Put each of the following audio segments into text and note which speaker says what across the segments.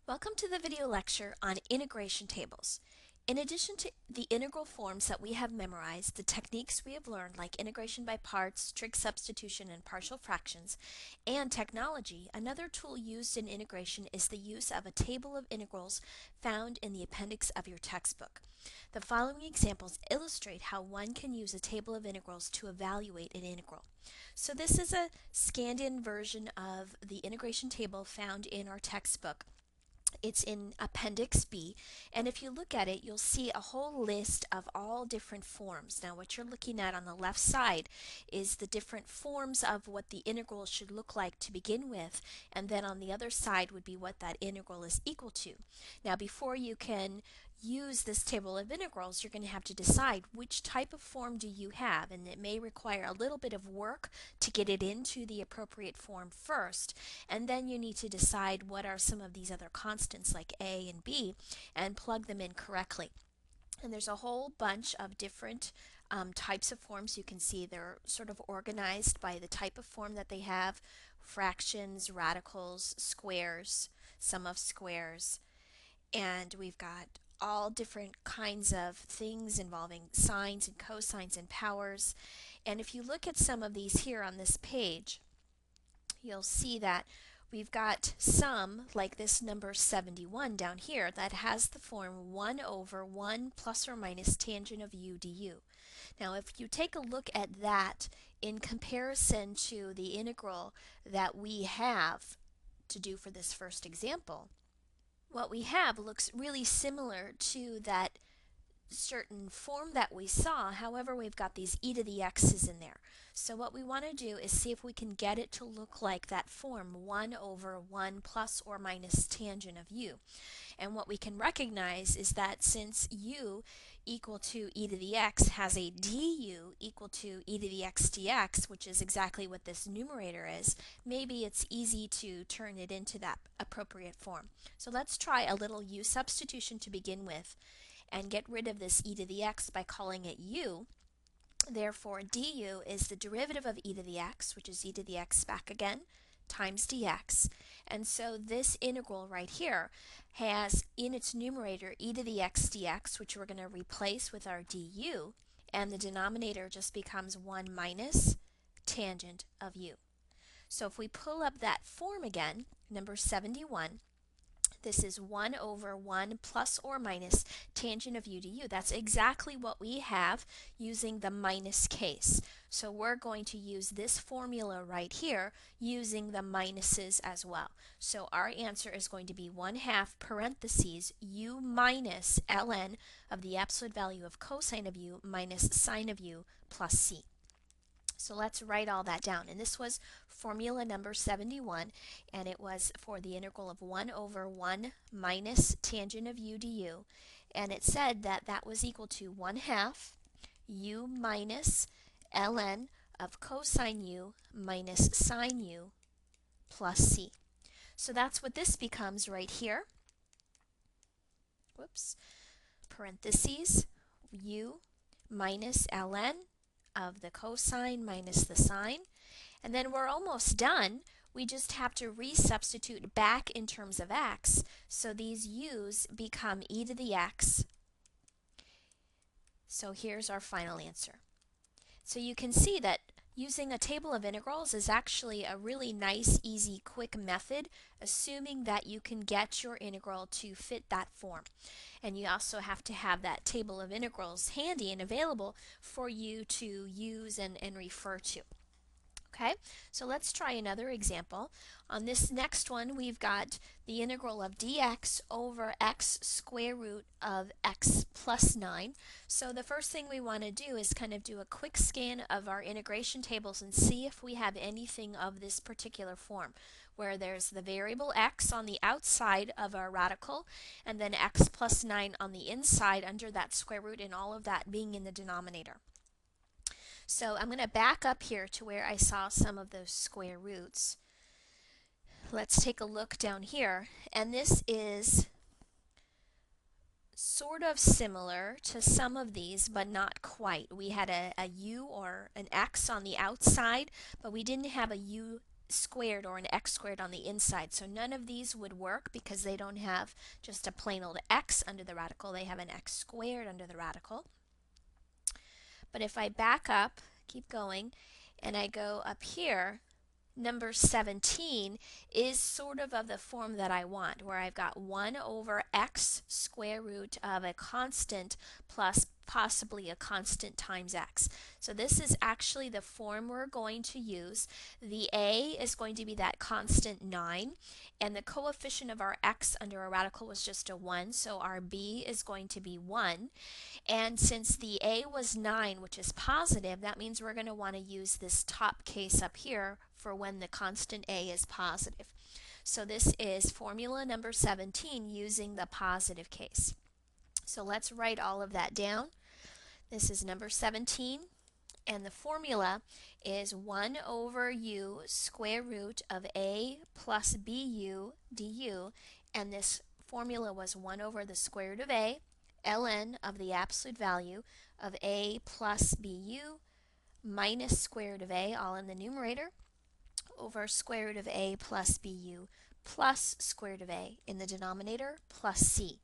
Speaker 1: Welcome to the video lecture on integration tables. In addition to the integral forms that we have memorized, the techniques we have learned like integration by parts, trig substitution, and partial fractions, and technology, another tool used in integration is the use of a table of integrals found in the appendix of your textbook. The following examples illustrate how one can use a table of integrals to evaluate an integral. So this is a scanned-in version of the integration table found in our textbook. It's in Appendix B, and if you look at it, you'll see a whole list of all different forms. Now, what you're looking at on the left side is the different forms of what the integral should look like to begin with, and then on the other side would be what that integral is equal to. Now, before you can use this table of integrals, you're going to have to decide which type of form do you have, and it may require a little bit of work to get it into the appropriate form first, and then you need to decide what are some of these other constants like a and b and plug them in correctly. And there's a whole bunch of different types of forms. You can see they're sort of organized by the type of form that they have: fractions, radicals, squares, sum of squares, and we've got all different kinds of things involving sines and cosines and powers. And if you look at some of these here on this page, you'll see that we've got some, like this number 71 down here, that has the form 1 over 1 plus or minus tangent of u du. Now if you take a look at that in comparison to the integral that we have to do for this first example, what we have looks really similar to that certain form that we saw. However, we've got these e to the x's in there. So what we want to do is see if we can get it to look like that form 1 over 1 plus or minus tangent of u. And what we can recognize is that since u equal to e to the x has a du equal to e to the x dx, which is exactly what this numerator is, maybe it's easy to turn it into that appropriate form. So let's try a little u substitution to begin with and get rid of this e to the x by calling it u. Therefore, du is the derivative of e to the x, which is e to the x back again, times dx. And so this integral right here has in its numerator e to the x dx, which we're going to replace with our du, and the denominator just becomes 1 minus tangent of u. So if we pull up that form again, number 71, this is 1 over 1 plus or minus tangent of u du. That's exactly what we have using the minus case. So we're going to use this formula right here using the minuses as well. So our answer is going to be 1/2 parentheses u minus ln of the absolute value of cosine of u minus sine of u plus c. So let's write all that down. And this was formula number 71, and it was for the integral of 1 over 1 minus tangent of u du. And it said that that was equal to 1/2 u minus ln of cosine u minus sine u plus c. So that's what this becomes right here. Whoops. Parentheses, u minus ln of the cosine minus the sine, and then we're almost done. We just have to resubstitute back in terms of x, so these u's become e to the x. So here's our final answer. So you can see that using a table of integrals is actually a really nice, easy, quick method, assuming that you can get your integral to fit that form. And you also have to have that table of integrals handy and available for you to use and refer to. Okay, so let's try another example. On this next one, we've got the integral of dx over x square root of x plus 9. So the first thing we want to do is kind of do a quick scan of our integration tables and see if we have anything of this particular form, where there's the variable x on the outside of our radical, and then x plus 9 on the inside under that square root, and all of that being in the denominator. So I'm going to back up here to where I saw some of those square roots. Let's take a look down here, and this is sort of similar to some of these, but not quite. We had a u or an x on the outside, but we didn't have a u squared or an x squared on the inside. So none of these would work because they don't have just a plain old x under the radical. They have an x squared under the radical. But if I back up, keep going, and I go up here, number 17 is sort of the form that I want, where I've got 1 over x square root of a constant plus possibly a constant times x. So this is actually the form we're going to use. The a is going to be that constant 9, and the coefficient of our x under a radical was just a 1, so our b is going to be 1. And since the a was 9, which is positive, that means we're going to want to use this top case up here for when the constant a is positive. So this is formula number 17 using the positive case. So let's write all of that down. This is number 17, and the formula is 1 over u square root of a plus bu du, and this formula was 1 over the square root of a, ln of the absolute value of a plus bu minus square root of a, all in the numerator, over square root of a plus bu plus square root of a in the denominator plus c.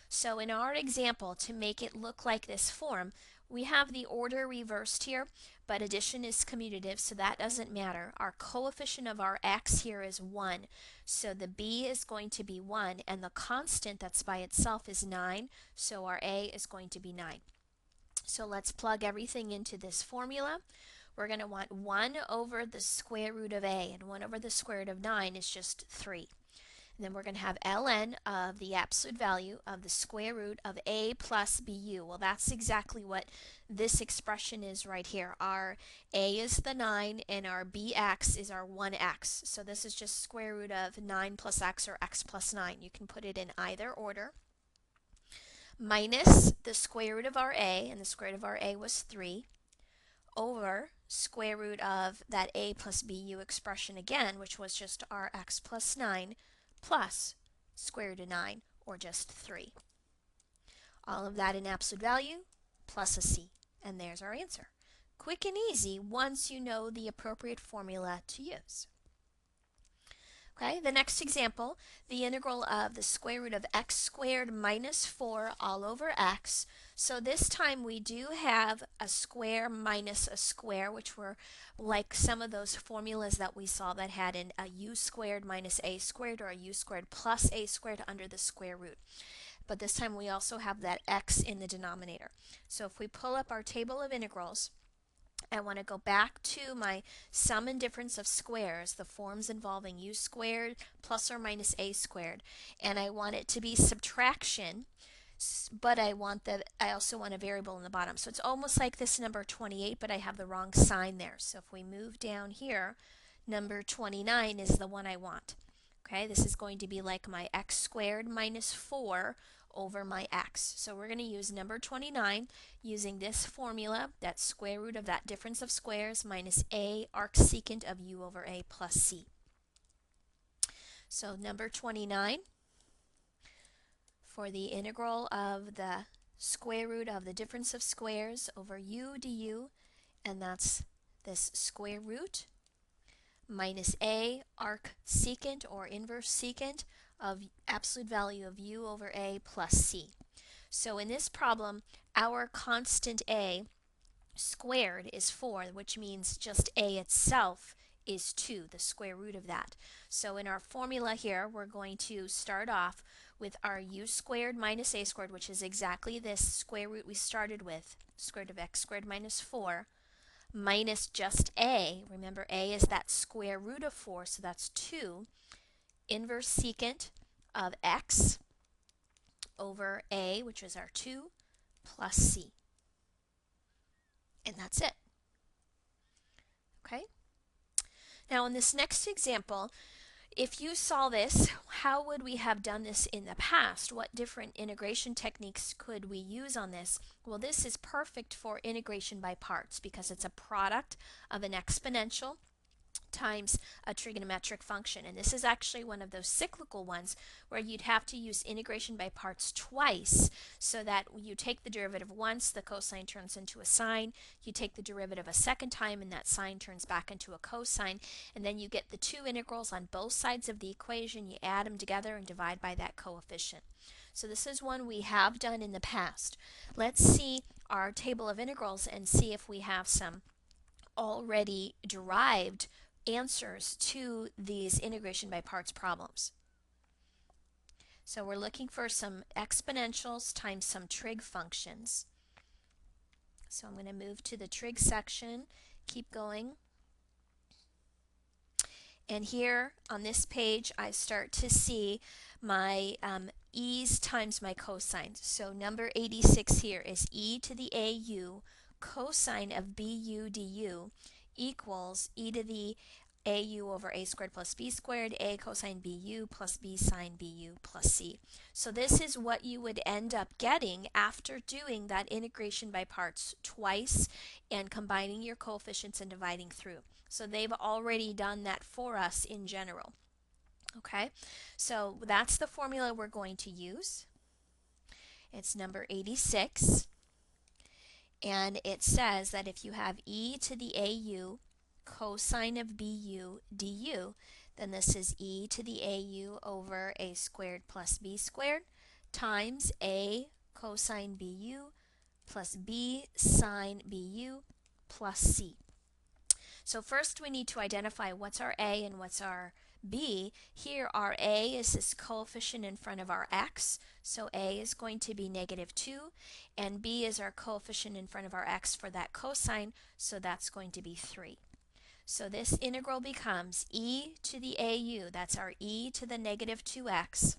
Speaker 1: So in our example, to make it look like this form, we have the order reversed here, but addition is commutative, so that doesn't matter. Our coefficient of our x here is 1, so the b is going to be 1, and the constant that's by itself is 9, so our a is going to be 9. So let's plug everything into this formula. We're going to want 1 over the square root of a, and 1 over the square root of 9 is just 3. And then we're going to have ln of the absolute value of the square root of a plus bu. Well, that's exactly what this expression is right here. Our a is the 9 and our bx is our 1x. So this is just square root of 9 plus x or x plus 9. You can put it in either order. Minus the square root of our a, and the square root of our a was 3, over square root of that a plus bu expression again, which was just our x plus 9, plus square root of 9, or just 3. All of that in absolute value, plus a c. And there's our answer. Quick and easy once you know the appropriate formula to use. Okay, the next example, the integral of the square root of x squared minus 4 all over x. So this time we do have a square minus a square, which were like some of those formulas that we saw that had a u squared minus a squared or a u squared plus a squared under the square root. But this time we also have that x in the denominator. So if we pull up our table of integrals, I want to go back to my sum and difference of squares, the forms involving u squared plus or minus a squared, and I want it to be subtraction, but I also want a variable in the bottom. So it's almost like this number 28, but I have the wrong sign there. So if we move down here, number 29 is the one I want. Okay, this is going to be like my x squared minus 4 over my x. So we're going to use number 29 using this formula, that square root of that difference of squares minus a arcsecant of u over a plus c. So number 29, for the integral of the square root of the difference of squares over u du, and that's this square root minus a arcsecant or inverse secant of absolute value of u over a plus c. So in this problem, our constant a squared is 4, which means just a itself is 2, the square root of that. So in our formula here, we're going to start off with our u squared minus a squared, which is exactly this square root we started with, square root of x squared minus 4, minus just a. Remember, a is that square root of 4, so that's 2, inverse secant of x over a, which is our 2, plus c. And that's it. Okay? Now in this next example, if you saw this, how would we have done this in the past? What different integration techniques could we use on this? Well, this is perfect for integration by parts because it's a product of an exponential times a trigonometric function. And this is actually one of those cyclical ones where you'd have to use integration by parts twice, so that you take the derivative once, the cosine turns into a sine, you take the derivative a second time, and that sine turns back into a cosine, and then you get the two integrals on both sides of the equation, you add them together and divide by that coefficient. So this is one we have done in the past. Let's see our table of integrals and see if we have some already derived answers to these integration by parts problems. So we're looking for some exponentials times some trig functions. So I'm going to move to the trig section, keep going. And here on this page I start to see my e's times my cosines. So number 86 here is e to the au cosine of bu du equals e to the au over a squared plus b squared, a cosine bu plus b sine bu plus c. So this is what you would end up getting after doing that integration by parts twice and combining your coefficients and dividing through. So they've already done that for us in general. Okay, so that's the formula we're going to use. It's number 86. And it says that if you have e to the au cosine of bu du, then this is e to the au over a squared plus b squared times a cosine bu plus b sine bu plus c. So first we need to identify what's our a and what's our b. Here our a is this coefficient in front of our x, so a is going to be -2, and b is our coefficient in front of our x for that cosine, so that's going to be 3. So this integral becomes e to the au, that's our e to the -2x,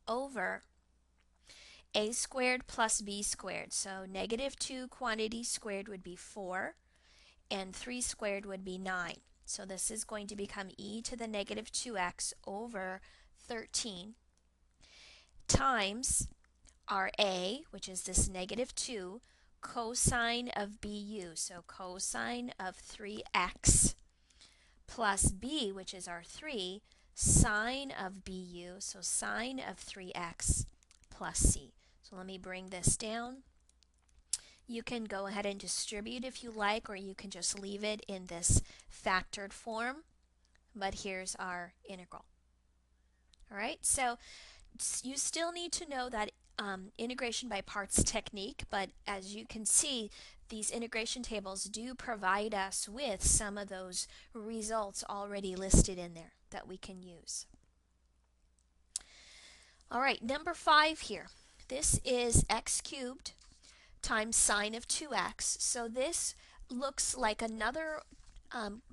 Speaker 1: over a squared plus b squared. So -2 quantity squared would be 4, and 3 squared would be 9. So this is going to become e to the -2x over 13 times our a, which is this -2, cosine of bu, so cosine of 3x, plus b, which is our 3, sine of bu, so sine of 3x, plus c. So let me bring this down. You can go ahead and distribute if you like, or you can just leave it in this factored form, but here's our integral. All right, so you still need to know that integration by parts technique, but as you can see, these integration tables do provide us with some of those results already listed in there that we can use. All right, number 5 here. This is x cubed times sine of 2x. So this looks like another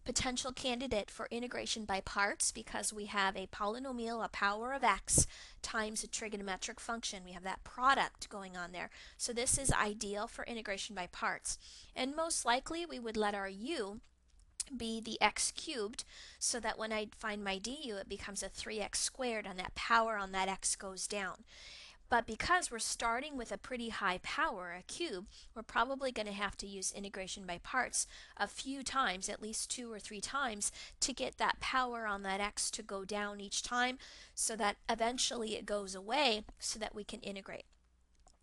Speaker 1: potential candidate for integration by parts, because we have a polynomial, a power of x, times a trigonometric function. We have that product going on there. So this is ideal for integration by parts. And most likely we would let our u be the x cubed, so that when I find my du it becomes a 3x squared, and that power on that x goes down. But because we're starting with a pretty high power, a cube, we're probably going to have to use integration by parts a few times, at least 2 or 3 times, to get that power on that x to go down each time, so that eventually it goes away, so that we can integrate.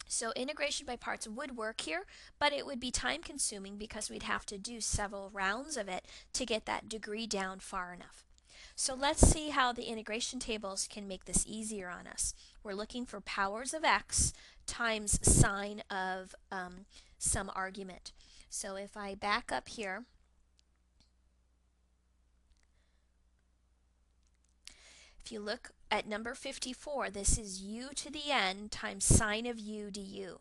Speaker 1: So integration by parts would work here, but it would be time consuming because we'd have to do several rounds of it to get that degree down far enough. So let's see how the integration tables can make this easier on us. We're looking for powers of x times sine of some argument. So if I back up here, if you look at number 54, this is u to the n times sine of u du.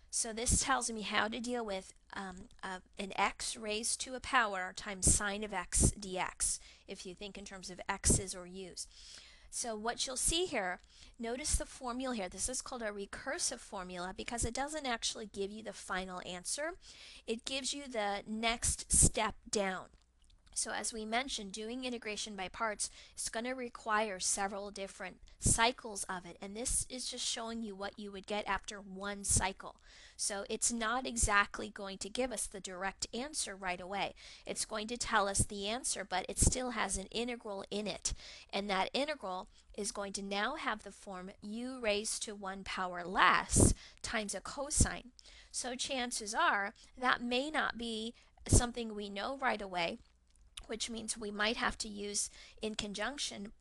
Speaker 1: So this tells me how to deal with an x raised to a power times sine of x dx, if you think in terms of x's or u's. So what you'll see here, notice the formula here. This is called a recursive formula because it doesn't actually give you the final answer. It gives you the next step down. So as we mentioned, doing integration by parts is going to require several different cycles of it, and this is just showing you what you would get after one cycle. So it's not exactly going to give us the direct answer right away. It's going to tell us the answer, but it still has an integral in it, and that integral is going to now have the form u raised to 1 power less times a cosine. So chances are that may not be something we know right away, which means we might have to use in conjunction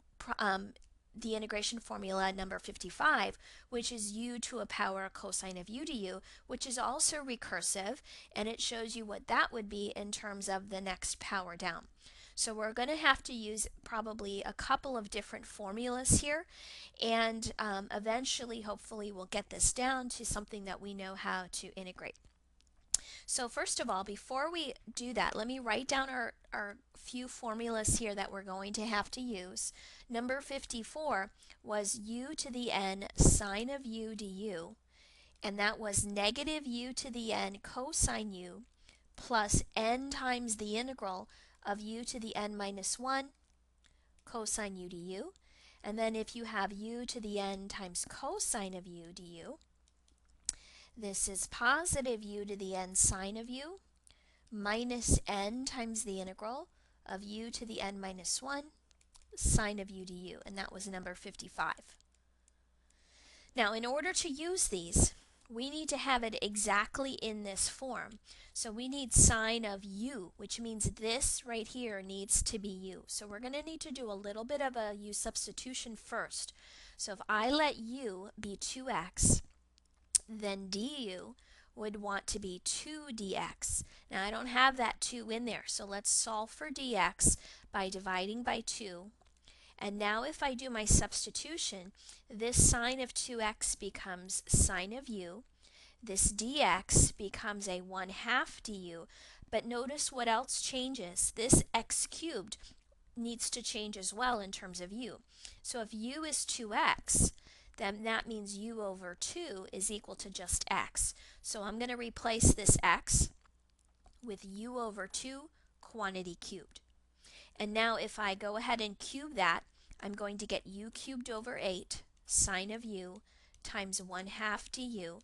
Speaker 1: the integration formula number 55, which is u to a power cosine of u du, which is also recursive, and it shows you what that would be in terms of the next power down. So we're going to have to use probably a couple of different formulas here, and eventually, hopefully, we'll get this down to something that we know how to integrate. So first of all, before we do that, let me write down our few formulas here that we're going to have to use. Number 54 was u to the n sine of u du, and that was negative u to the n cosine u plus n times the integral of u to the n minus 1 cosine u du. And then if you have u to the n times cosine of u du, this is positive u to the n sine of u minus n times the integral of u to the n minus 1 sine of u du, and that was number 55. Now, in order to use these, we need to have it exactly in this form. So we need sine of u, which means this right here needs to be u. So we're going to need to do a little bit of a u substitution first. So if I let u be 2x, then du would want to be 2 dx. Now I don't have that 2 in there, so let's solve for dx by dividing by 2. And now if I do my substitution, this sine of 2x becomes sine of u. This dx becomes a 1/2 du, but notice what else changes. This x cubed needs to change as well in terms of u. So if u is 2x, then that means u over 2 is equal to just x. So I'm going to replace this x with u over 2 quantity cubed. And now if I go ahead and cube that, I'm going to get u cubed over 8 sine of u times 1/2 du.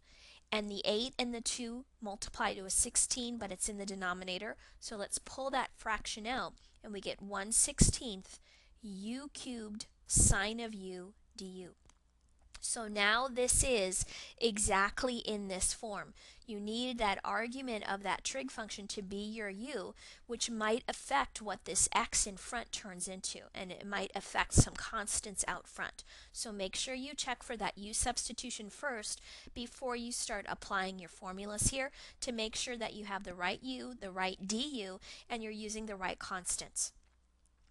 Speaker 1: And the 8 and the 2 multiply to a 16, but it's in the denominator. So let's pull that fraction out, and we get 1/16 u cubed sine of u du. So now this is exactly in this form. You need that argument of that trig function to be your u, which might affect what this x in front turns into, and it might affect some constants out front. So make sure you check for that u substitution first before you start applying your formulas here to make sure that you have the right u, the right du, and you're using the right constants.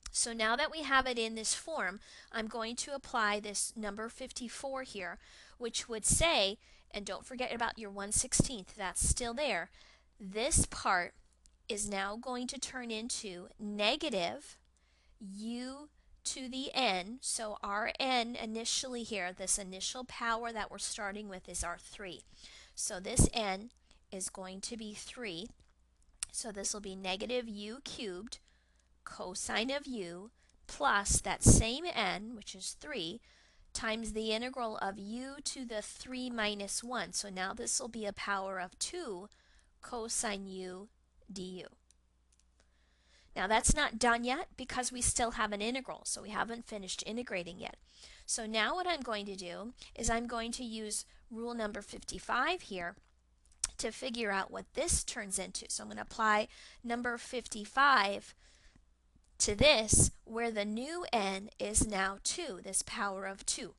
Speaker 1: So now that we have it in this form, I'm going to apply this number 54 here, which would say, and don't forget about your 1/16, that's still there, this part is now going to turn into negative u to the n. So our n initially here, this initial power that we're starting with, is our 3. So this n is going to be 3. So this will be negative u cubed cosine of u plus that same n, which is 3, times the integral of u to the 3 minus 1. So now this will be a power of 2 cosine u du. Now that's not done yet because we still have an integral, so we haven't finished integrating yet. So now what I'm going to do is I'm going to use rule number 55 here to figure out what this turns into. So I'm going to apply number 55 to this, where the new n is now 2, this power of 2.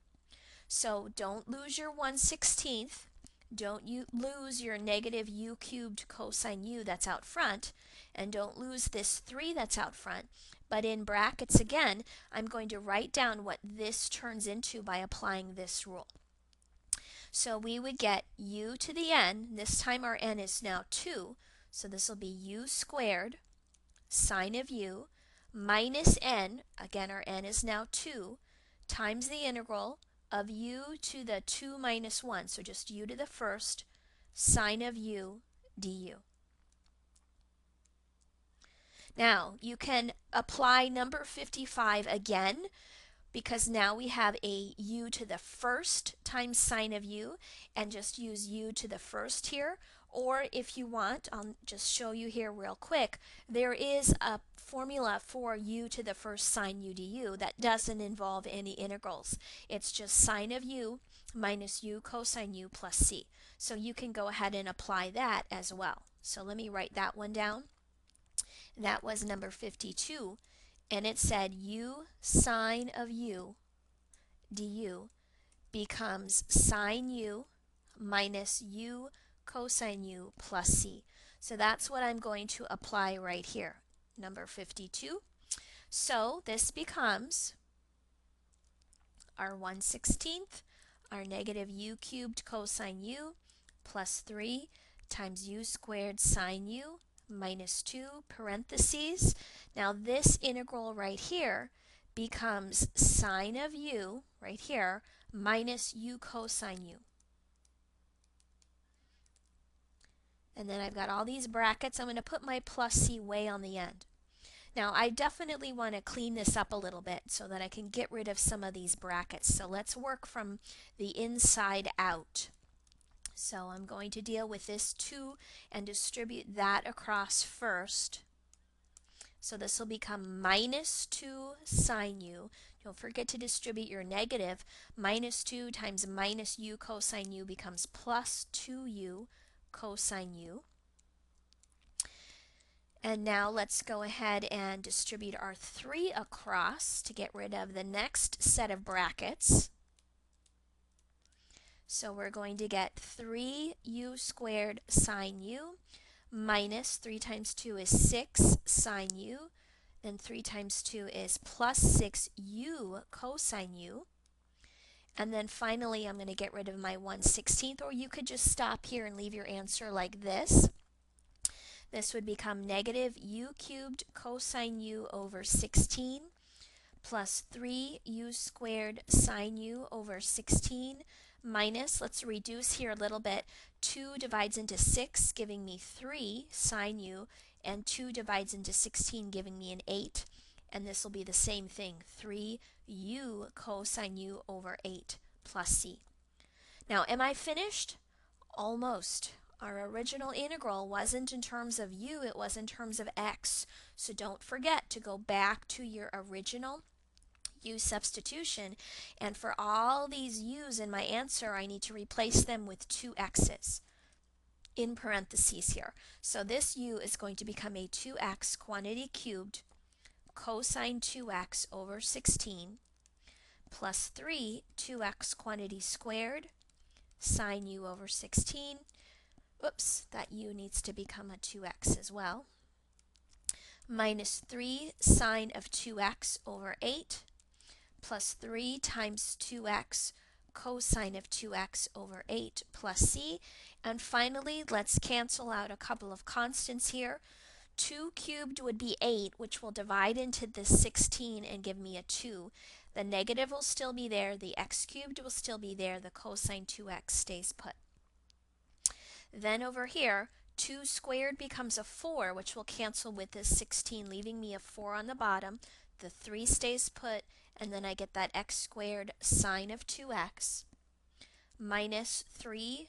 Speaker 1: So don't lose your 1/16, don't lose your negative u cubed cosine u that's out front, and don't lose this 3 that's out front, but in brackets again, I'm going to write down what this turns into by applying this rule. So we would get u to the n, this time our n is now 2, so this will be u squared sine of u minus n, again our n is now 2, times the integral of u to the 2 minus 1, so just u to the first, sine of u du. Now, you can apply number 55 again, because now we have a u to the first times sine of u, and just use u to the first here. Or if you want, I'll just show you here real quick, there is a formula for u to the first sine u du that doesn't involve any integrals. It's just sine of u minus u cosine u plus c. So you can go ahead and apply that as well. So let me write that one down. That was number 52. And it said u sine of u du becomes sine u minus u cosine u plus c. So that's what I'm going to apply right here, number 52. So this becomes our 1/16, our negative u cubed cosine u plus 3 times u squared sine u minus 2 parentheses. Now this integral right here becomes sine of u right here minus u cosine u. And then I've got all these brackets. I'm going to put my plus c way on the end. Now I definitely want to clean this up a little bit so that I can get rid of some of these brackets. So let's work from the inside out. So I'm going to deal with this 2 and distribute that across first. So this will become minus 2 sine u. Don't forget to distribute your negative. Minus 2 times minus u cosine u becomes plus 2u cosine u. And now let's go ahead and distribute our 3 across to get rid of the next set of brackets. So we're going to get 3u squared sine u minus 3 times 2 is 6 sine u. Then 3 times 2 is plus 6u cosine u. And then finally I'm going to get rid of my 1/16, or you could just stop here and leave your answer like this. This would become negative u cubed cosine u over 16 plus 3u squared sine u over 16 minus, let's reduce here a little bit, 2 divides into 6 giving me 3 sine u, and 2 divides into 16 giving me an 8. And this will be the same thing, 3u cosine u over 8 plus c. Now, am I finished? Almost. Our original integral wasn't in terms of u, it was in terms of x. So don't forget to go back to your original u substitution, and for all these u's in my answer, I need to replace them with 2 x's in parentheses here. So this u is going to become a 2x quantity cubed cosine 2x over 16 plus 3 2x quantity squared sine u over 16. Oops, that u needs to become a 2x as well. Minus 3 sine of 2x over 8 plus 3 times 2x cosine of 2x over 8 plus c. And finally, let's cancel out a couple of constants here. 2 cubed would be 8, which will divide into this 16 and give me a 2. The negative will still be there, the x cubed will still be there, the cosine 2x stays put. Then over here, 2 squared becomes a 4, which will cancel with this 16, leaving me a 4 on the bottom. The 3 stays put, and then I get that x squared sine of 2x minus 3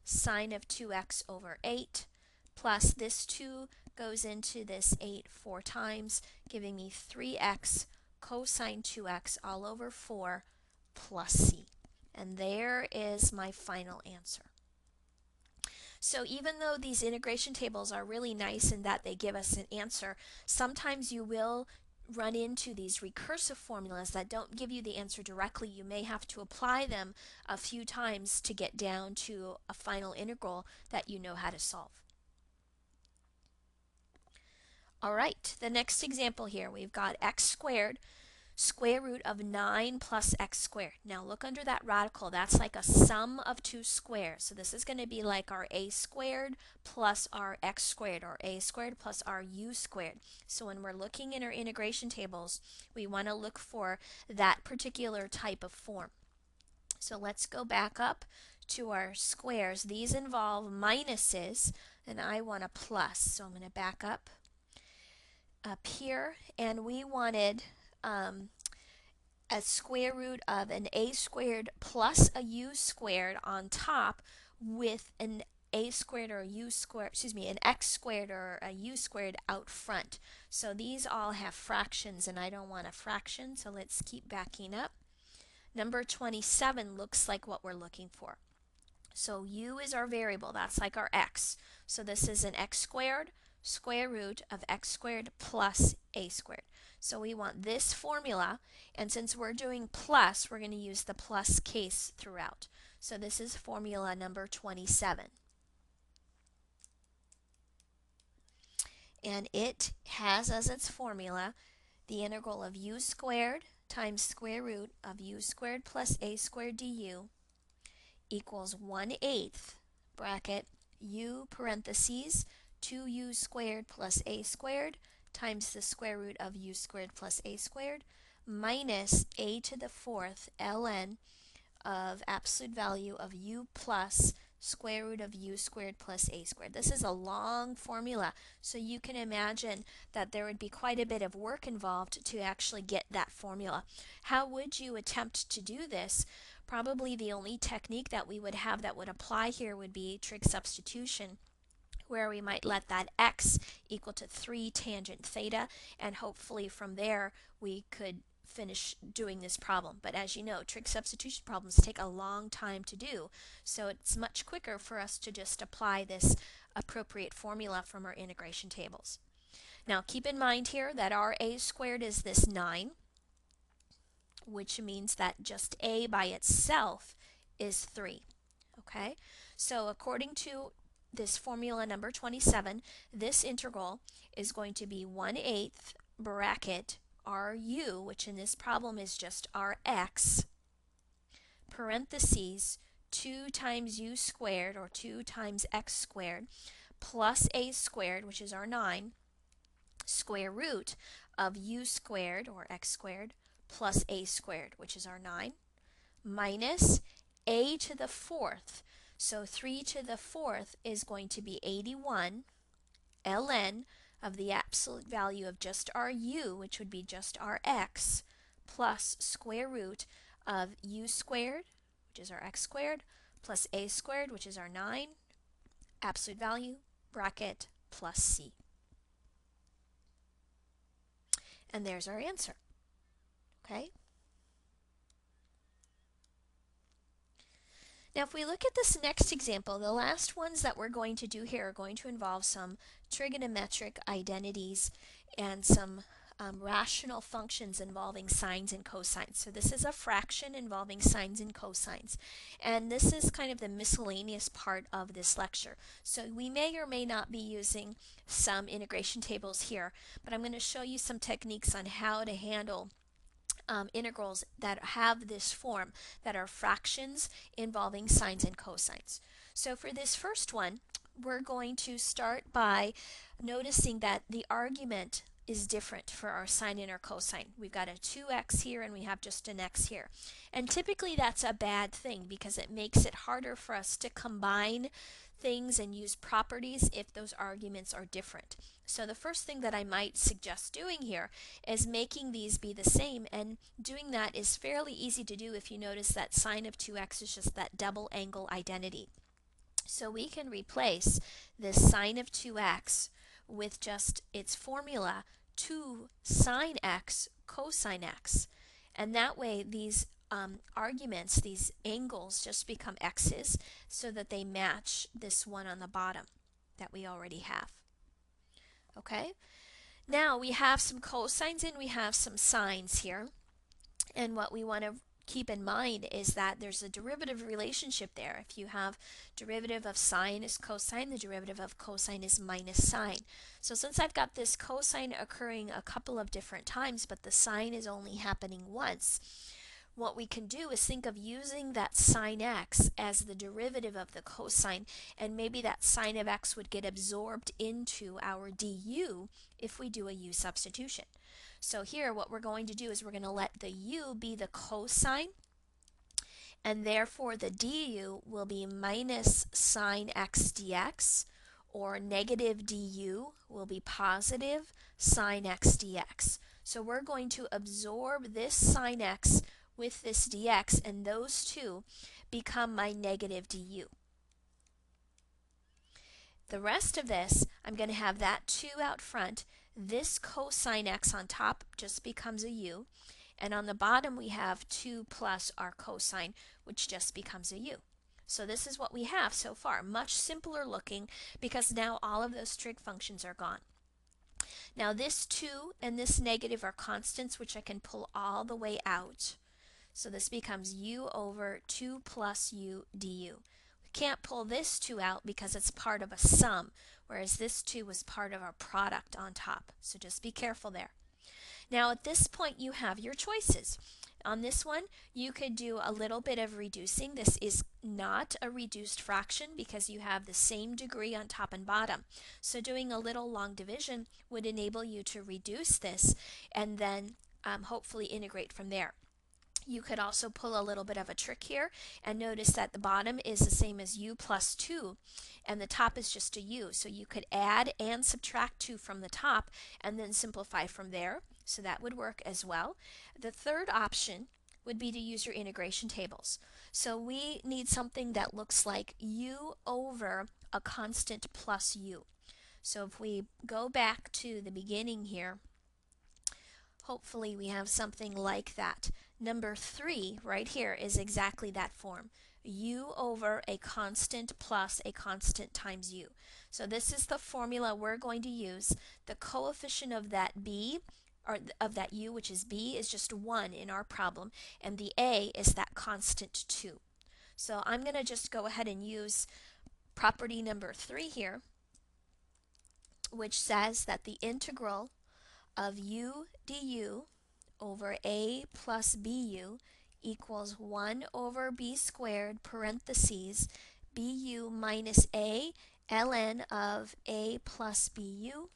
Speaker 1: sine of 2x over 8 plus this 2 goes into this 8 4 times, giving me 3x cosine 2x all over 4 plus c. And there is my final answer. So even though these integration tables are really nice in that they give us an answer, sometimes you will run into these recursive formulas that don't give you the answer directly. You may have to apply them a few times to get down to a final integral that you know how to solve. All right, the next example here, we've got x squared square root of 9 plus x squared. Now look under that radical, that's like a sum of 2 squares. So this is going to be like our a squared plus our x squared, or a squared plus our u squared. So when we're looking in our integration tables, we want to look for that particular type of form. So let's go back up to our squares. These involve minuses, and I want a plus. So I'm going to back up. up here, and we wanted a square root of an a squared plus a u squared on top with an a squared or a u squared, an x squared or a u squared out front. So these all have fractions, and I don't want a fraction, so let's keep backing up. Number 27 looks like what we're looking for. So u is our variable, that's like our x. So this is an x squared square root of x squared plus a squared. So we want this formula, and since we're doing plus, we're going to use the plus case throughout. So this is formula number 27. And it has as its formula the integral of u squared times square root of u squared plus a squared du equals 1/8 bracket u parentheses 2u squared plus a squared times the square root of u squared plus a squared minus a to the 4th ln of absolute value of u plus square root of u squared plus a squared. This is a long formula, so you can imagine that there would be quite a bit of work involved to actually get that formula. How would you attempt to do this? Probably the only technique that we would have that would apply here would be trig substitution, where we might let that x equal to 3 tangent theta, and hopefully from there we could finish doing this problem. But as you know, trig substitution problems take a long time to do, so it's much quicker for us to just apply this appropriate formula from our integration tables. Now keep in mind here that our a squared is this 9, which means that just a by itself is 3. Okay, so according to this formula number 27, this integral is going to be 1/8 bracket ru, which in this problem is just our x, parentheses 2 times u squared, or 2 times x squared, plus a squared, which is our 9, square root of u squared, or x squared, plus a squared, which is our 9, minus a to the 4th. So 3 to the 4th is going to be 81 ln of the absolute value of just our u, which would be just our x, plus square root of u squared, which is our x squared, plus a squared, which is our 9, absolute value, bracket, plus c. And there's our answer. Okay? Now if we look at this next example, the last ones that we're going to do here are going to involve some trigonometric identities and some rational functions involving sines and cosines. So this is a fraction involving sines and cosines. And this is kind of the miscellaneous part of this lecture. So we may or may not be using some integration tables here, but I'm going to show you some techniques on how to handle integrals that have this form, that are fractions involving sines and cosines. So for this first one, we're going to start by noticing that the argument is different for our sine and our cosine. We've got a 2x here and we have just an x here. And typically that's a bad thing because it makes it harder for us to combine things and use properties if those arguments are different. So the first thing that I might suggest doing here is making these be the same, and doing that is fairly easy to do if you notice that sine of 2x is just that double angle identity. So we can replace this sine of 2x with just its formula 2 sine x cosine x, and that way these arguments, these angles, just become x's so that they match this one on the bottom that we already have. Okay, now we have some cosines and we have some sines here, and what we want to keep in mind is that there's a derivative relationship there. If you have derivative of sine is cosine, the derivative of cosine is minus sine. So since I've got this cosine occurring a couple of different times but the sine is only happening once, what we can do is think of using that sine x as the derivative of the cosine, and maybe that sine of x would get absorbed into our du if we do a u substitution. So here what we're going to do is we're going to let the u be the cosine, and therefore the du will be minus sine x dx, or negative du will be positive sine x dx. So we're going to absorb this sine x with this dx, and those two become my negative du. The rest of this, I'm going to have that 2 out front. This cosine x on top just becomes a u. And on the bottom we have 2 plus our cosine, which just becomes a u. So this is what we have so far. Much simpler looking because now all of those trig functions are gone. Now this 2 and this negative are constants, which I can pull all the way out. So this becomes u over 2 plus u du. Can't pull this 2 out because it's part of a sum, whereas this 2 was part of our product on top. So just be careful there. Now at this point you have your choices. On this one you could do a little bit of reducing. This is not a reduced fraction because you have the same degree on top and bottom. So doing a little long division would enable you to reduce this and then hopefully integrate from there. You could also pull a little bit of a trick here and notice that the bottom is the same as u plus 2 and the top is just a u. So you could add and subtract 2 from the top and then simplify from there. So that would work as well. The third option would be to use your integration tables. So we need something that looks like u over a constant plus u. So if we go back to the beginning here, hopefully we have something like that. Number 3 right here is exactly that form. U over a constant plus a constant times u. So this is the formula we're going to use. The coefficient of that b, or of that u, which is b, is just 1 in our problem, and the a is that constant 2. So I'm going to just go ahead and use property number 3 here, which says that the integral of u du over a plus bu equals 1 over b squared parentheses bu minus a ln of a plus bu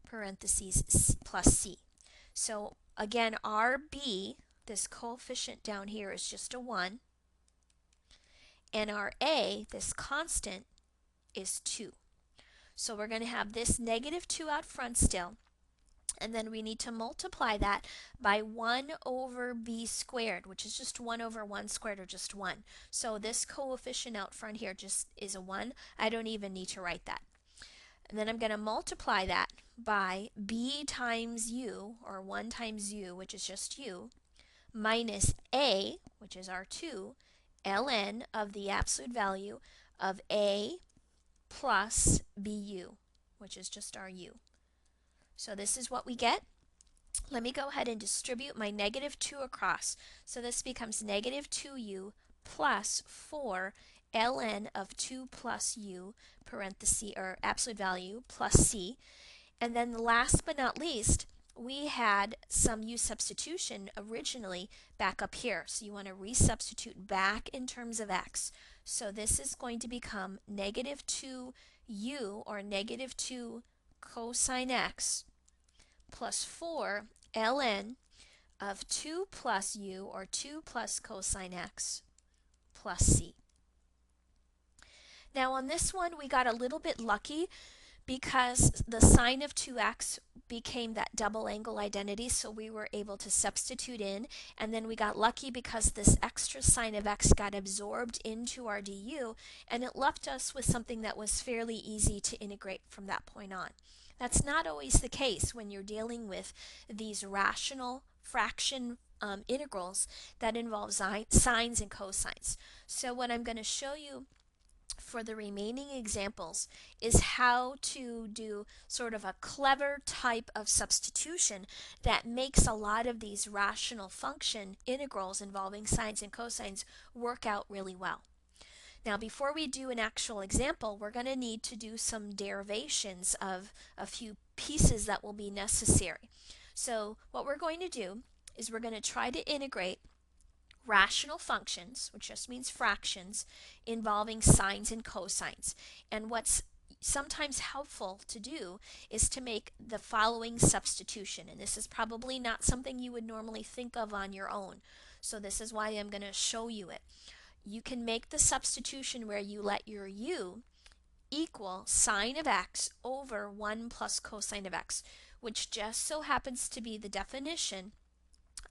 Speaker 1: parentheses plus c. So again, our b, this coefficient down here, is just a 1, and our a, this constant, is 2. So we're going to have this negative 2 out front still, and then we need to multiply that by 1 over b squared, which is just 1 over 1 squared, or just 1. So this coefficient out front here just is a 1. I don't even need to write that. And then I'm going to multiply that by b times u, or 1 times u, which is just u, minus a, which is our 2, ln of the absolute value of a plus bu, which is just our u. So this is what we get. Let me go ahead and distribute my negative 2 across. So this becomes negative 2u plus 4 ln of 2 plus u parenthesis, or absolute value, plus c. And then last but not least, we had some u substitution originally back up here. So you want to resubstitute back in terms of x. So this is going to become negative 2u, or negative 2 cosine x, plus 4 ln of 2 plus u, or 2 plus cosine x, plus c. Now on this one we got a little bit lucky because the sine of 2x became that double angle identity, so we were able to substitute in, and then we got lucky because this extra sine of x got absorbed into our du, and it left us with something that was fairly easy to integrate from that point on. That's not always the case when you're dealing with these rational fraction integrals that involve sines and cosines. So what I'm going to show you for the remaining examples is how to do sort of a clever type of substitution that makes a lot of these rational function integrals involving sines and cosines work out really well. Now before we do an actual example, we're going to need to do some derivations of a few pieces that will be necessary. So what we're going to do is we're going to try to integrate rational functions, which just means fractions, involving sines and cosines. And what's sometimes helpful to do is to make the following substitution. And this is probably not something you would normally think of on your own. So this is why I'm going to show you it. You can make the substitution where you let your u equal sine of x over 1 plus cosine of x, which just so happens to be the definition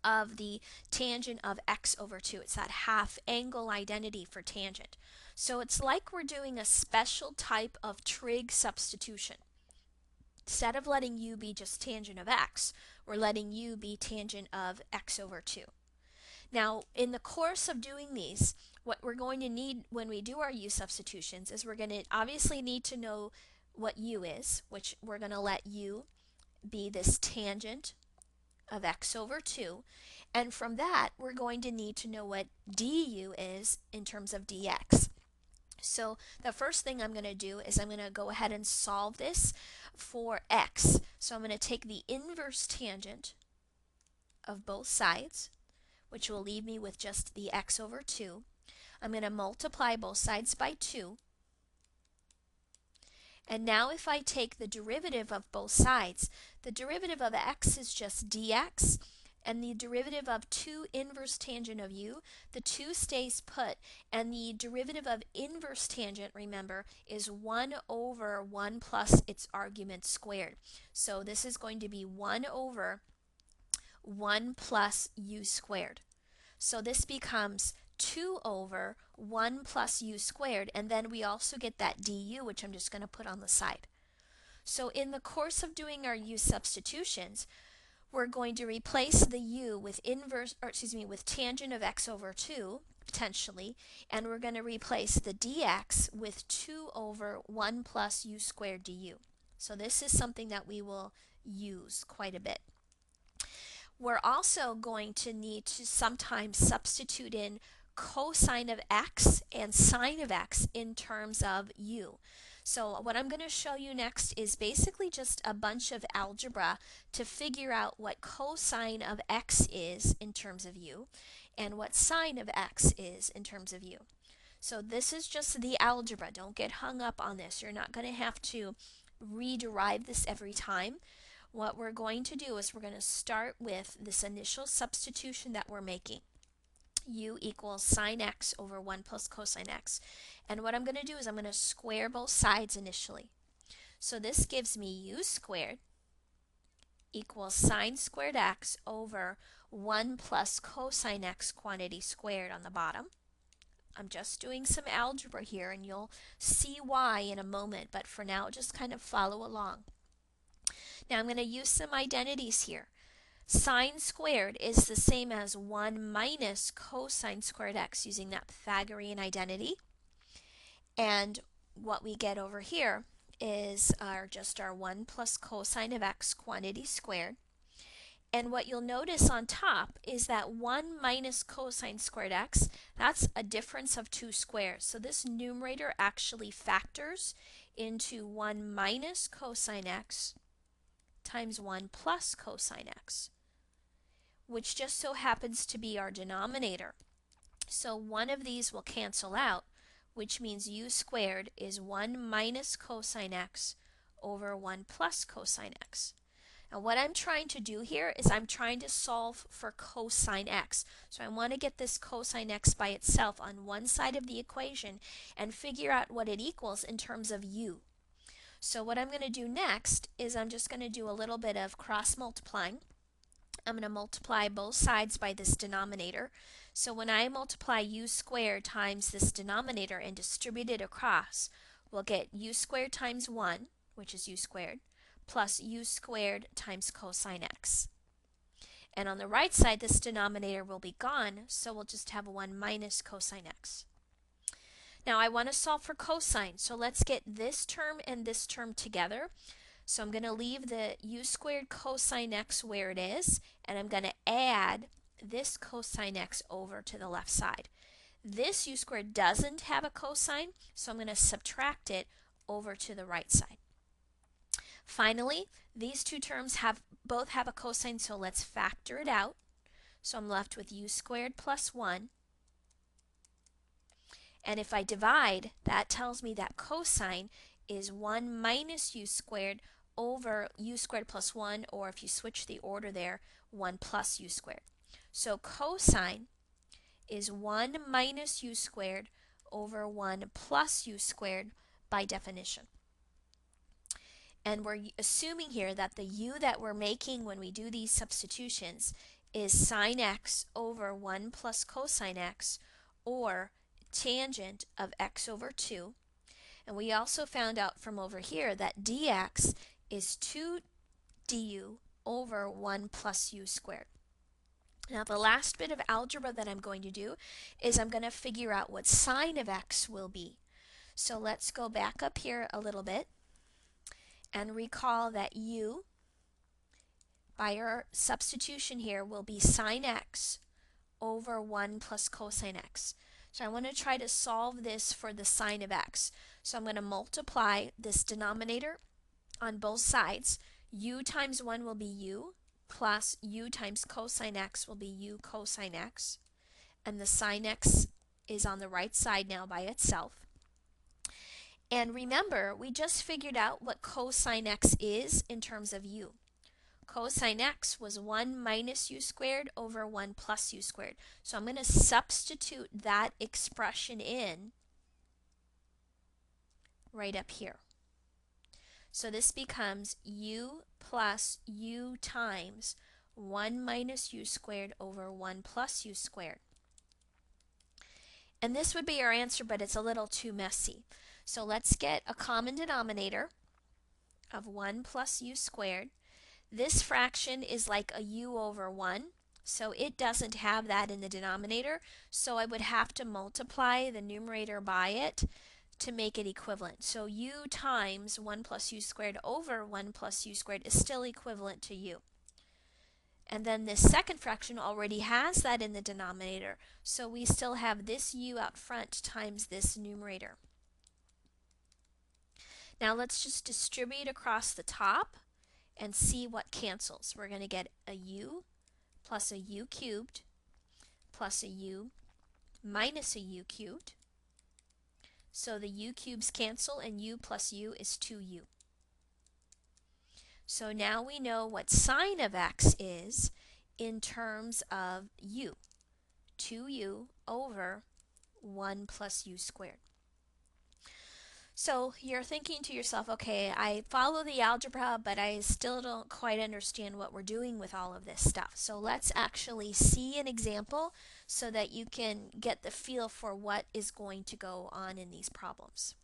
Speaker 1: of the tangent of x over 2. It's that half angle identity for tangent. So it's like we're doing a special type of trig substitution. Instead of letting u be just tangent of x, we're letting u be tangent of x over 2. Now, in the course of doing these, what we're going to need when we do our u substitutions is we're going to obviously need to know what u is, which we're going to let u be this tangent of x over 2, and from that we're going to need to know what du is in terms of dx. So the first thing I'm going to do is I'm going to go ahead and solve this for x. So I'm going to take the inverse tangent of both sides, which will leave me with just the x over 2. I'm going to multiply both sides by 2. And now if I take the derivative of both sides, the derivative of x is just dx, and the derivative of 2 inverse tangent of u, the 2 stays put, and the derivative of inverse tangent, remember, is 1 over 1 plus its argument squared. So this is going to be 1 over 1 plus u squared. So this becomes 2 over 1 plus u squared, and then we also get that du, which I'm just going to put on the side. So in the course of doing our u substitutions, we're going to replace the u with with tangent of x over 2, potentially, and we're going to replace the dx with 2 over 1 plus u squared du. So this is something that we will use quite a bit. We're also going to need to sometimes substitute in cosine of x and sine of x in terms of u. So what I'm going to show you next is basically just a bunch of algebra to figure out what cosine of x is in terms of u and what sine of x is in terms of u. So this is just the algebra. Don't get hung up on this. You're not going to have to rederive this every time. What we're going to do is we're going to start with this initial substitution that we're making. U equals sine x over 1 plus cosine x. And what I'm going to do is I'm going to square both sides initially. So this gives me u squared equals sine squared x over 1 plus cosine x quantity squared on the bottom. I'm just doing some algebra here, and you'll see why in a moment, but for now just kind of follow along. Now I'm going to use some identities here. Sine squared is the same as 1 minus cosine squared x, using that Pythagorean identity. And what we get over here is just our 1 plus cosine of x quantity squared. And what you'll notice on top is that 1 minus cosine squared x, that's a difference of 2 squares. So this numerator actually factors into 1 minus cosine x times 1 plus cosine x, which just so happens to be our denominator. So one of these will cancel out, which means u squared is 1 minus cosine x over 1 plus cosine x. Now what I'm trying to do here is I'm trying to solve for cosine x. So I want to get this cosine x by itself on one side of the equation and figure out what it equals in terms of u. So what I'm going to do next is I'm just going to do a little bit of cross multiplying. I'm going to multiply both sides by this denominator. So when I multiply u squared times this denominator and distribute it across, we'll get u squared times 1, which is u squared, plus u squared times cosine x. And on the right side, this denominator will be gone, so we'll just have 1 minus cosine x. Now I want to solve for cosine, so let's get this term and this term together. So I'm going to leave the u squared cosine x where it is, and I'm going to add this cosine x over to the left side. This u squared doesn't have a cosine, so I'm going to subtract it over to the right side. Finally, these two terms both have a cosine, so let's factor it out. So I'm left with u squared plus 1. And if I divide, that tells me that cosine is 1 minus u squared over u squared plus 1, or if you switch the order there, 1 plus u squared. So cosine is 1 minus u squared over 1 plus u squared, by definition. And we're assuming here that the u that we're making when we do these substitutions is sine x over 1 plus cosine x, or tangent of x over 2. And we also found out from over here that dx is 2 du over 1 plus u squared. Now the last bit of algebra that I'm going to do is I'm going to figure out what sine of x will be. So let's go back up here a little bit and recall that u, by our substitution here, will be sine x over 1 plus cosine x. So I want to try to solve this for the sine of x. So I'm going to multiply this denominator on both sides. U times 1 will be u, plus u times cosine x will be u cosine x. And the sine x is on the right side now by itself. And remember, we just figured out what cosine x is in terms of u. Cosine x was 1 minus u squared over 1 plus u squared. So I'm going to substitute that expression in right up here. So this becomes u plus u times 1 minus u squared over 1 plus u squared. And this would be our answer, but it's a little too messy. So let's get a common denominator of 1 plus u squared. This fraction is like a u over 1, so it doesn't have that in the denominator, so I would have to multiply the numerator by it to make it equivalent. So u times 1 plus u squared over 1 plus u squared is still equivalent to u. And then this second fraction already has that in the denominator, so we still have this u out front times this numerator. Now let's just distribute across the top and see what cancels. We're going to get a u plus a u cubed plus a u minus a u cubed. So the u cubes cancel and u plus u is 2u. So now we know what sine of x is in terms of u. 2u over 1 plus u squared. So you're thinking to yourself, okay, I follow the algebra, but I still don't quite understand what we're doing with all of this stuff. So let's actually see an example so that you can get the feel for what is going to go on in these problems.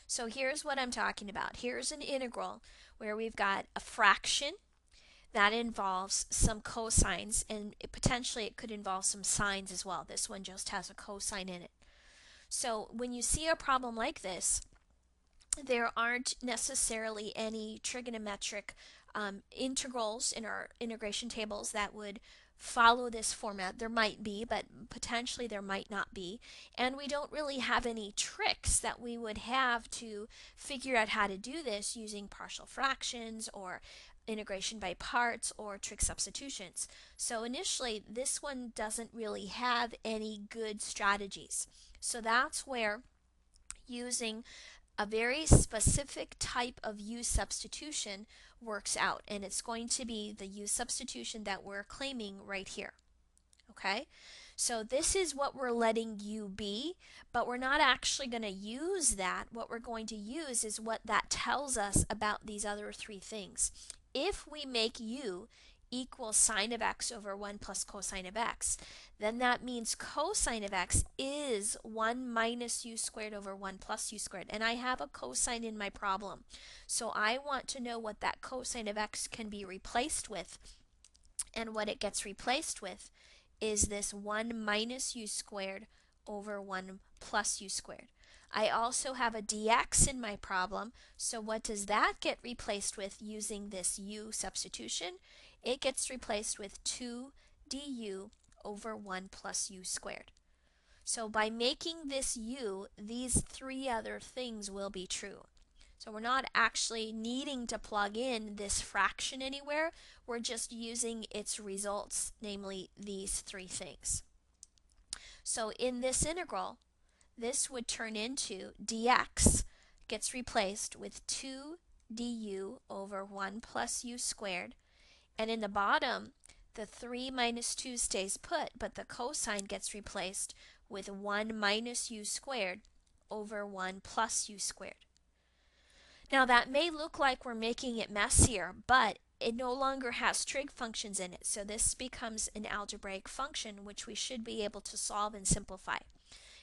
Speaker 1: So here's what I'm talking about. Here's an integral where we've got a fraction that involves some cosines, and potentially it could involve some sines as well. This one just has a cosine in it. So when you see a problem like this, there aren't necessarily any trigonometric integrals in our integration tables that would follow this format. There might be, but potentially there might not be. And we don't really have any tricks that we would have to figure out how to do this using partial fractions or integration by parts or trig substitutions. So initially, this one doesn't really have any good strategies. So that's where using a very specific type of u substitution works out, and it's going to be the u substitution that we're claiming right here. Okay, so this is what we're letting u be, but we're not actually going to use that. What we're going to use is what that tells us about these other three things. If we make u equals sine of x over 1 plus cosine of x, then that means cosine of x is 1 minus u squared over 1 plus u squared. And I have a cosine in my problem. So I want to know what that cosine of x can be replaced with. And what it gets replaced with is this 1 minus u squared over 1 plus u squared. I also have a dx in my problem. So what does that get replaced with using this u substitution? It gets replaced with 2 du over 1 plus u squared. So by making this u, these three other things will be true. So we're not actually needing to plug in this fraction anywhere. We're just using its results, namely these three things. So in this integral, this would turn into dx gets replaced with 2 du over 1 plus u squared. And in the bottom, the 3 minus 2 stays put, but the cosine gets replaced with 1 minus u squared over 1 plus u squared. Now that may look like we're making it messier, but it no longer has trig functions in it, so this becomes an algebraic function which we should be able to solve and simplify.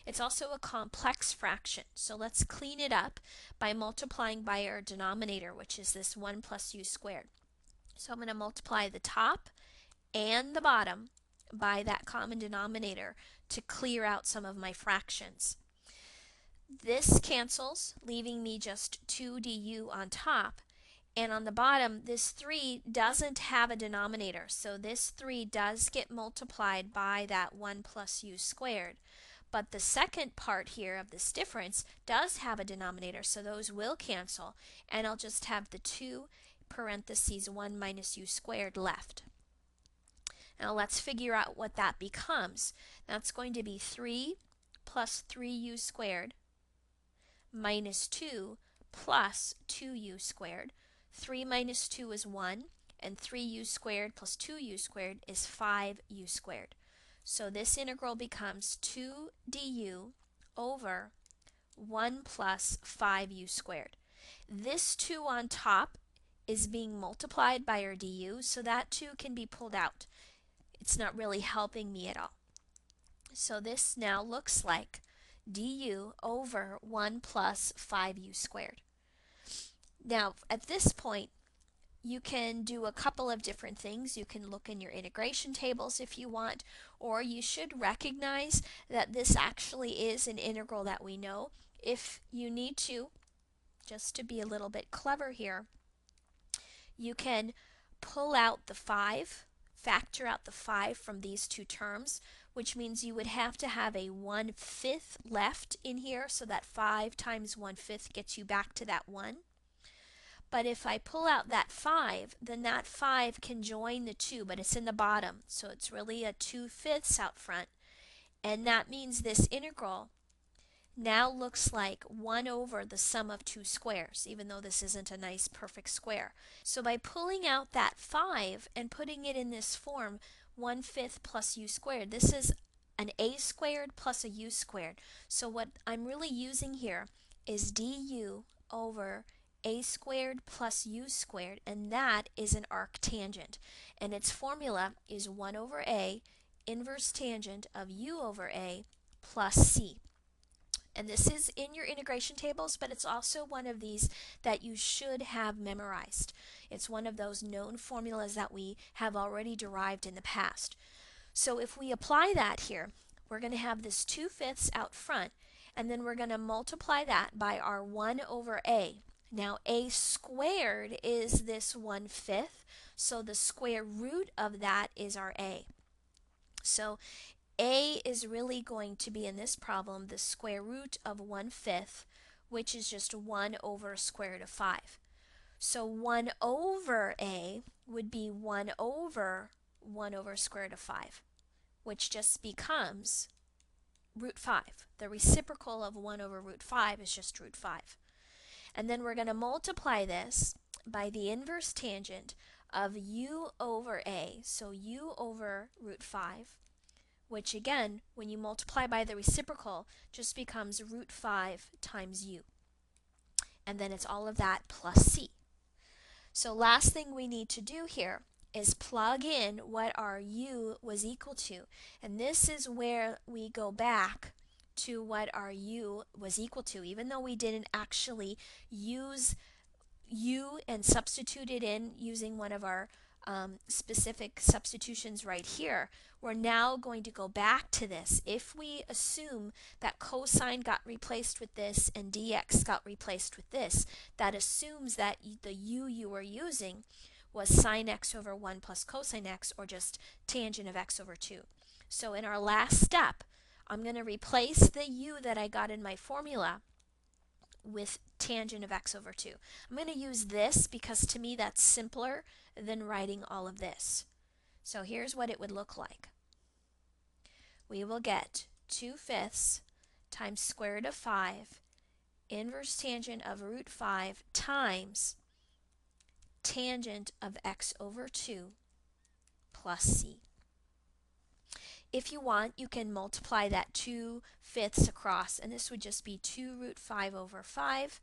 Speaker 1: It's also a complex fraction, so let's clean it up by multiplying by our denominator, which is this 1 plus u squared. So I'm going to multiply the top and the bottom by that common denominator to clear out some of my fractions. This cancels, leaving me just 2 du on top, and on the bottom this 3 doesn't have a denominator, so this 3 does get multiplied by that 1 plus u squared. But the second part here of this difference does have a denominator, so those will cancel, and I'll just have the 2 parentheses 1 minus u squared left. Now let's figure out what that becomes. That's going to be 3 plus 3u squared minus 2 plus 2u squared. 3 minus 2 is 1, and 3u squared plus 2u squared is 5u squared. So this integral becomes 2 du over 1 plus 5u squared. This 2 on top is being multiplied by our du, so that 2 can be pulled out. It's not really helping me at all. So this now looks like du over 1 plus 5u squared. Now at this point you can do a couple of different things. You can look in your integration tables if you want, or you should recognize that this actually is an integral that we know. If you need to, just to be a little bit clever here, you can pull out the 5, factor out the 5 from these two terms, which means you would have to have a 1/5 left in here, so that 5 times 1/5 gets you back to that 1. But if I pull out that 5, then that 5 can join the 2, but it's in the bottom, so it's really a 2/5 out front. And that means this integral now looks like 1 over the sum of two squares, even though this isn't a nice perfect square. So by pulling out that 5 and putting it in this form, 1/5 plus u squared, this is an a squared plus a u squared. So what I'm really using here is du over a squared plus u squared, and that is an arctangent. And its formula is 1 over a inverse tangent of u over a plus c. And this is in your integration tables, but it's also one of these that you should have memorized. It's one of those known formulas that we have already derived in the past. So if we apply that here, we're going to have this 2/5 out front, and then we're going to multiply that by our 1 over a. Now a squared is this 1/5, so the square root of that is our a. So a is really going to be in this problem the square root of 1/5, which is just 1 over square root of 5. So 1 over a would be 1 over square root of 5, which just becomes root 5. The reciprocal of 1 over root 5 is just root 5. And then we're going to multiply this by the inverse tangent of u over a, so u over root 5, which again, when you multiply by the reciprocal, just becomes root 5 times u. And then it's all of that plus c. So last thing we need to do here is plug in what our u was equal to. And this is where we go back to what our u was equal to. Even though we didn't actually use u and substitute it in using one of our specific substitutions right here, we're now going to go back to this. If we assume that cosine got replaced with this and dx got replaced with this, that assumes that the u you were using was sine x over 1 plus cosine x, or just tangent of x over 2. So in our last step, I'm going to replace the u that I got in my formula with tangent of x over 2. I'm going to use this because to me that's simpler than writing all of this. So here's what it would look like. We will get 2/5 times square root of 5 inverse tangent of root 5 times tangent of x over 2 plus c. If you want, you can multiply that 2/5 across, and this would just be 2 root 5 over 5,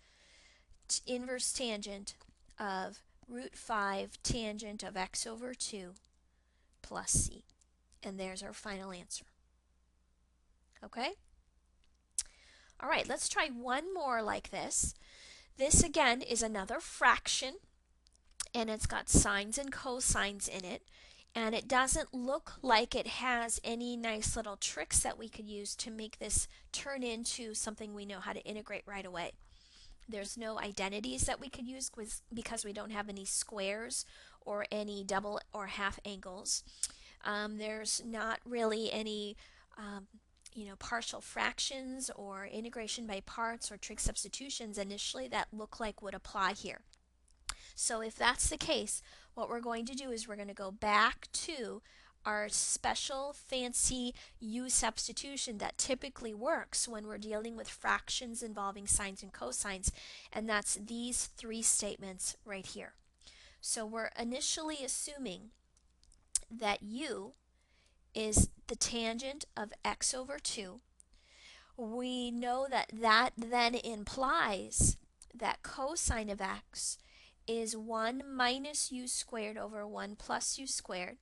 Speaker 1: inverse tangent of root 5 tangent of x over 2 plus c. And there's our final answer. Okay? All right, let's try one more like this. This again is another fraction, and it's got sines and cosines in it, and it doesn't look like it has any nice little tricks that we could use to make this turn into something we know how to integrate right away. There's no identities that we could use because we don't have any squares or any double or half angles. There's not really any partial fractions or integration by parts or trig substitutions initially that look like would apply here. So if that's the case, what we're going to do is we're going to go back to our special fancy U substitution that typically works when we're dealing with fractions involving sines and cosines, and that's these three statements right here. So we're initially assuming that U is the tangent of x over 2. We know that that then implies that cosine of x is 1 minus u squared over 1 plus u squared.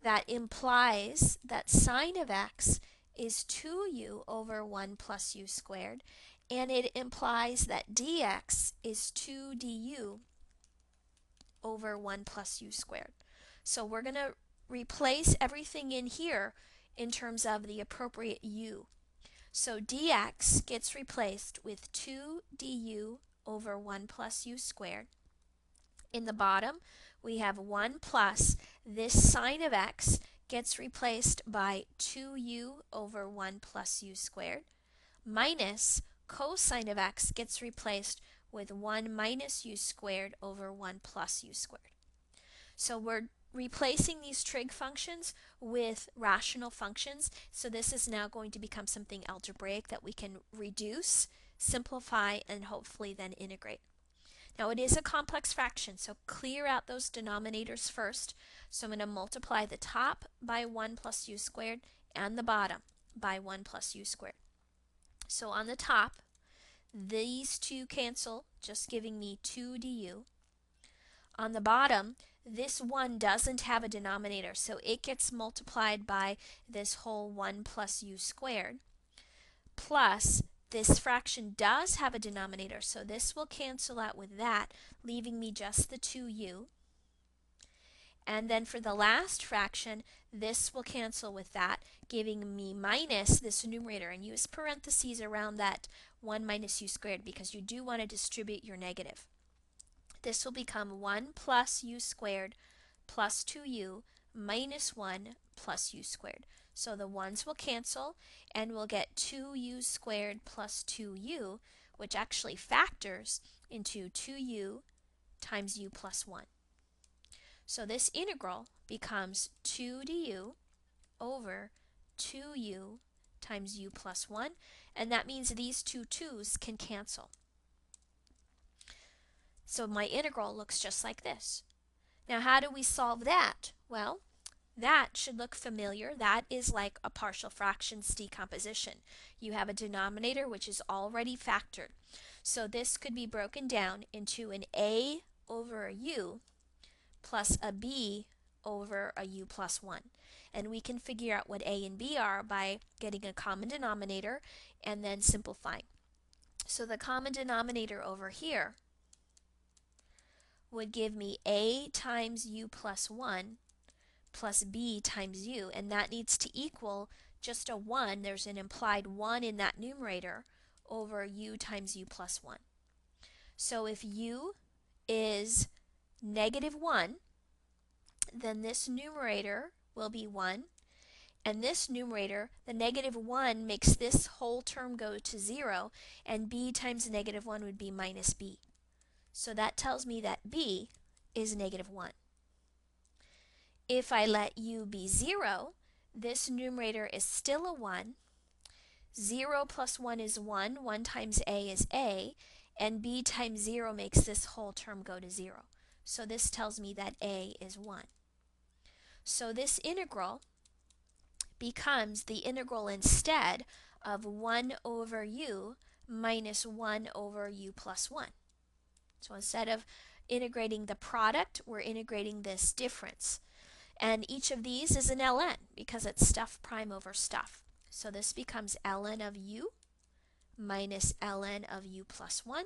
Speaker 1: That implies that sine of x is 2u over 1 plus u squared, and it implies that dx is 2 du over 1 plus u squared. So we're going to replace everything in here in terms of the appropriate u. So dx gets replaced with 2 du over 1 plus u squared. In the bottom, we have 1 plus this sine of x gets replaced by 2u over 1 plus u squared, minus cosine of x gets replaced with 1 minus u squared over 1 plus u squared. So we're replacing these trig functions with rational functions, so this is now going to become something algebraic that we can reduce, simplify, and hopefully then integrate. Now it is a complex fraction, so clear out those denominators first. So I'm going to multiply the top by 1 plus u squared and the bottom by 1 plus u squared. So on the top, these two cancel, just giving me 2 du. On the bottom, this 1 doesn't have a denominator, so it gets multiplied by this whole 1 plus u squared, plus this fraction does have a denominator, so this will cancel out with that, leaving me just the 2u. And then for the last fraction, this will cancel with that, giving me minus this numerator, and use parentheses around that 1 minus u squared because you do want to distribute your negative. This will become 1 plus u squared plus 2u minus 1 plus u squared. So the 1's will cancel, and we'll get 2u squared plus 2u, which actually factors into 2u times u plus 1. So this integral becomes 2 du over 2u times u plus 1, and that means these two 2's can cancel. So my integral looks just like this. Now how do we solve that? Well, that should look familiar. That is like a partial fractions decomposition. You have a denominator which is already factored. So this could be broken down into an a over a u plus a b over a u plus 1. And we can figure out what a and b are by getting a common denominator and then simplifying. So the common denominator over here would give me a times u plus 1 plus b times u, and that needs to equal just a 1. There's an implied 1 in that numerator over u times u plus 1. So if u is negative 1, then this numerator will be 1, and this numerator, the negative 1 makes this whole term go to 0, and b times negative 1 would be minus b. So that tells me that b is negative 1. If I let u be 0, this numerator is still a 1. 0 plus 1 is 1. 1 times a is a. And b times 0 makes this whole term go to 0. So this tells me that a is 1. So this integral becomes the integral instead of 1 over u minus 1 over u plus 1. So instead of integrating the product, we're integrating this difference. And each of these is an ln because it's stuff prime over stuff. So this becomes ln of u minus ln of u plus 1.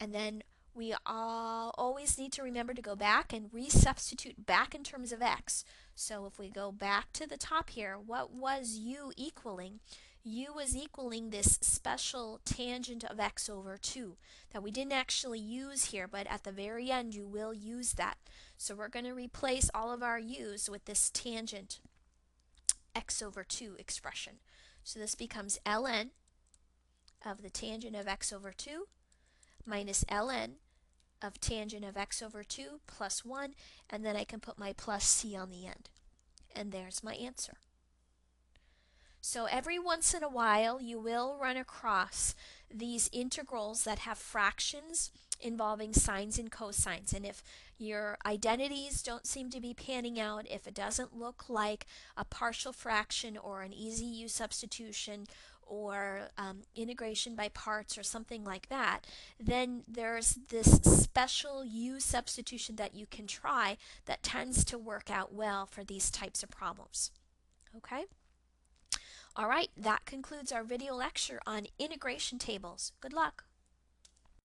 Speaker 1: And then we always need to remember to go back and resubstitute back in terms of x. So if we go back to the top here, what was u equaling? U was equaling this special tangent of x over 2 that we didn't actually use here, but at the very end you will use that. So we're going to replace all of our u's with this tangent x over 2 expression. So this becomes ln of the tangent of x over 2 minus ln of tangent of x over 2 plus 1, and then I can put my plus c on the end. And there's my answer. So every once in a while you will run across these integrals that have fractions involving sines and cosines, and if your identities don't seem to be panning out, if it doesn't look like a partial fraction or an easy u substitution or integration by parts or something like that, then there's this special u substitution that you can try that tends to work out well for these types of problems. Okay? All right, that concludes our video lecture on integration tables. Good luck.